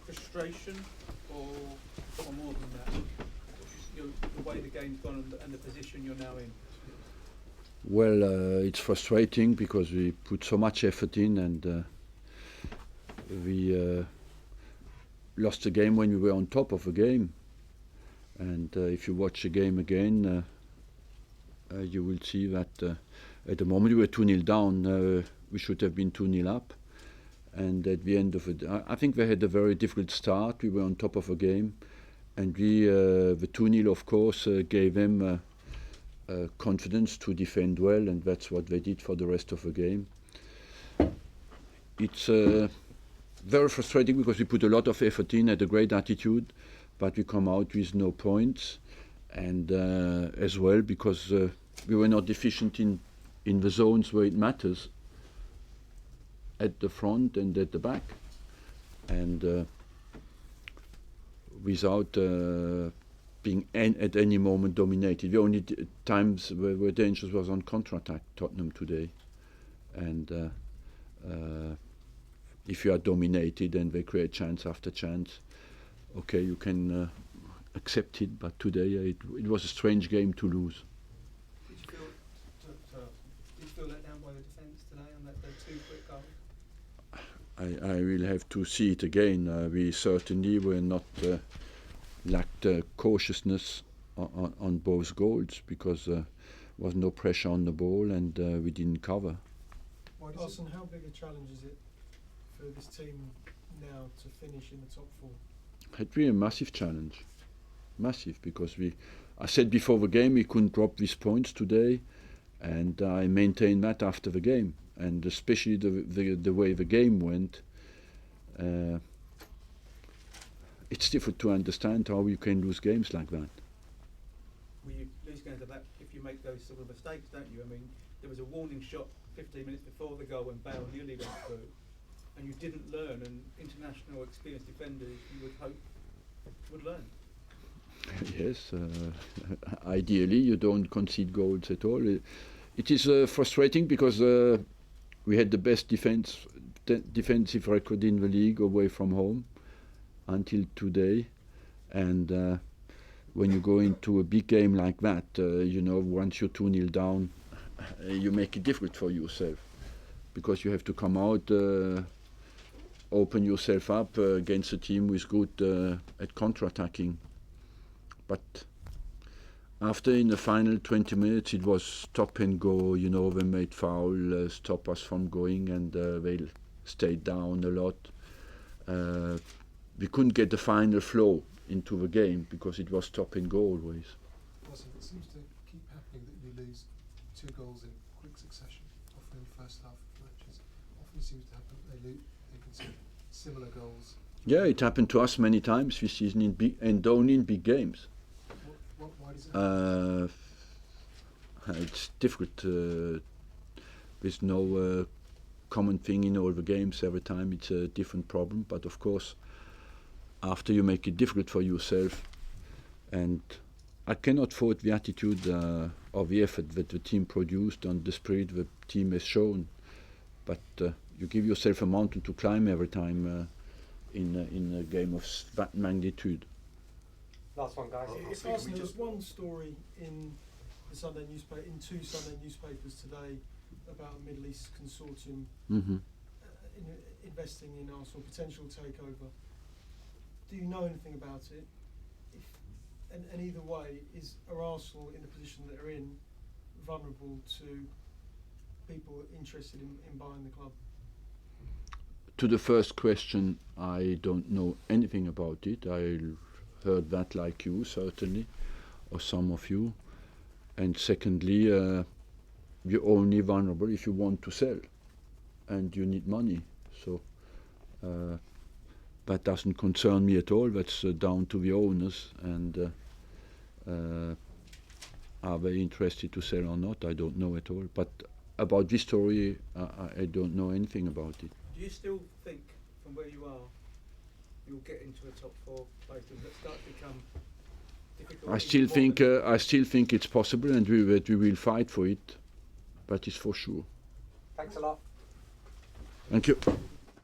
frustration or more than that? The way the game's gone and the position you're now in? Well, it's frustrating because we put so much effort in and we lost the game when we were on top of a game. And if you watch the game again, you will see that at the moment we were 2-0 down. We should have been 2-0 up. And at the end of it, I think we had a very difficult start. We were on top of a game. And we, the 2-0, of course, gave them confidence to defend well, and that's what they did for the rest of the game. It's very frustrating because we put a lot of effort in, had a great attitude, but we come out with no points. And as well because we were not efficient in the zones where it matters, at the front and at the back. And without being at any moment dominated. The only times where dangerous was on counter-attack, Tottenham today. And if you are dominated and they create chance after chance, okay, you can accept it, but today it was a strange game to lose. Did you feel let down by the defence today on those 2 quick goals? I will have to see it again. We certainly were not lacked cautiousness on both goals because there was no pressure on the ball and we didn't cover. Arsene, how big a challenge is it for this team now to finish in the top 4? It was a massive challenge, massive, because I said before the game we couldn't drop these points today, and I maintained that after the game, and especially the way the game went. It's difficult to understand how you can lose games like that. Well, you lose games like that if you make those sort of mistakes, don't you? I mean, there was a warning shot 15 minutes before the goal when Bale nearly went through, and you didn't learn, and international experienced defenders you would hope would learn. Yes, ideally you don't concede goals at all. It is frustrating because we had the best defensive record in the league away from home until today, and when you go into a big game like that, once you're 2-0 down, you make it difficult for yourself because you have to come out, open yourself up against a team who is good at counter-attacking. But after in the final 20 minutes it was stop and go, they made foul, stop us from going, and they stayed down a lot. We couldn't get the final flow into the game because it was stop and go always. Arsene, it seems to keep happening that you lose 2 goals in quick succession, often in the first half of matches. Often seems to happen they concede similar goals. Yeah, it happened to us many times this season and only in big games. Why does it happen? It's difficult. There's no common thing in all the games. Every time it's a different problem. But of course, after you make it difficult for yourself, and I cannot fault the attitude or the effort that the team produced and the spirit the team has shown. But you give yourself a mountain to climb every time in a game of that magnitude. Last one, guys. Arsene, there was one story in the Sunday newspaper, in 2 Sunday newspapers today, about a Middle East consortium investing in Arsenal, potential takeover. Do you know anything about it? And either way, are Arsenal in the position that they're in vulnerable to people interested in buying the club? To the first question, I don't know anything about it. I heard that like you, certainly, or some of you. And secondly, you're only vulnerable if you want to sell and you need money. So that doesn't concern me at all. That's down to the owners, and are they interested to sell or not? I don't know at all. But about this story, I don't know anything about it. Do you still think, from where you are, you'll get into a top 4 place? Does that start to become difficult? I still think it's possible, and we will fight for it. That is for sure. Thanks a lot. Thank you.